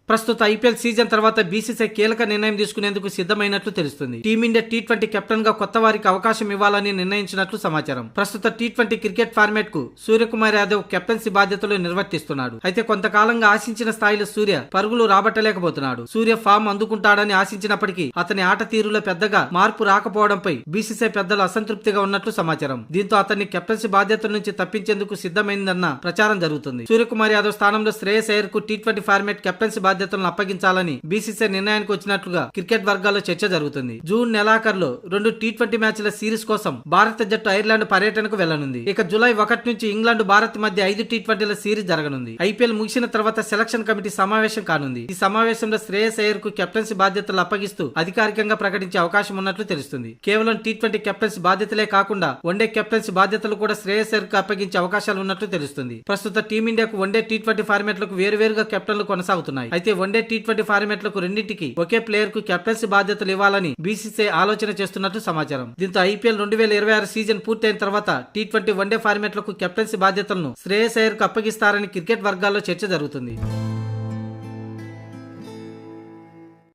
ప్రస్తుత IPL season తర్వాత BCCI కీలక నిర్ణయం తీసుకునేందుకు సిద్ధమైనట్లు తెలుస్తుంది. టీమిండియా టీ20 కెప్టెన్ గా కొత్త వారికి అవకాశం ఇవ్వాలని నిర్ణయించినట్లు సమాచారం. ప్రస్తుత టీ20 క్రికెట్ ఫార్మాట్ కు సూర్యకుమార్ యాదవ్ కెప్టెన్సీ బాధ్యతలు నిర్వర్తిస్తున్నాడు. అయితే కొంతకాలంగా ఆశించిన స్థాయిలో సూర్య పరుగులు రాబట్టలేకపోతున్నాడు. సూర్య ఫామ్ అందుకుంటాడని ఆశించినప్పటికీ అతని ఆట తీరులో పెద్దగా మార్పు రాకపోవడంపై బీసీసీఐ పెద్దలు అసంతృప్తిగా ఉన్నట్లు సమాచారం. దీంతో అతన్ని కెప్టెన్సీ బాధ్యతల నుంచి తప్పించేందుకు సిద్ధమైందన్న ప్రచారం జరుగుతుంది. సూర్యకుమార్ యాదవ్ స్థానంలో శ్రేయస్ అయ్యర్ కు టీ20 ఫార్మాట్ కెప్టెన్సీ బాధ్యతలను అప్పగించాలని బీసీసీఐ నిర్ణయానికి వచ్చినట్లుగా క్రికెట్ వర్గాల్లో చర్చ జరుగుతుంది. జూన్ నెలాఖరులో 2 టీ20 మ్యాచ్ల సిరీస్ కోసం భారత జట్టు ఐర్లాండ్ పర్యటనకు వెళ్లనుంది. ఇక జూలై 1 నుంచి ఇంగ్లాండ్ భారత్ మధ్య 5 టీ20ల సిరీస్ జరగనుంది. ఐపీఎల్ ముగిసిన తర్వాత సెలక్షన్ కమిటీ సమావేశం కానుంది. ఈ సమావేశంలో శ్రేయస్ అయ్యర్ కు కెప్టెన్సీ బాధ్యతలు అప్పగిస్తూ అధికారికంగా ప్రకటించే అవకాశం ఉన్నట్లు తెలుస్తుంది. కేవలం టీ20 కెప్టెన్సీ బాధ్యతలే కాకుండా వన్డే కెప్టెన్సీ బాధ్యతలు కూడా శ్రేయస్ అయ్యర్ కు అప్పగించే అవకాశాలు ఉన్నట్లు తెలుస్తుంది. ప్రస్తుత టీమిండియాకు వన్డే టీ20 ఫార్మాట్లకు వేరువేరుగా కెప్టెన్లు కొనసాగుతున్నాయి. అయితే వన్డే టీ20 ఫార్మాట్లకు రెండింటికి ఒకే ప్లేయర్ కు కెప్టెన్సీ బాధ్యతలు ఇవ్వాలని బీసీసీఐ ఆలోచన చేస్తున్నట్లు సమాచారం. దీంతో ఐపీఎల్ 2026 సీజన్ పూర్తయిన తర్వాత టీ20 వన్డే ఫార్మాట్లకు కెప్టెన్సీ బాధ్యతలను శ్రేయస్ అయ్యర్ కు అప్పగిస్తారని క్రికెట్ వర్గాల్లో చర్చ జరుగుతుంది.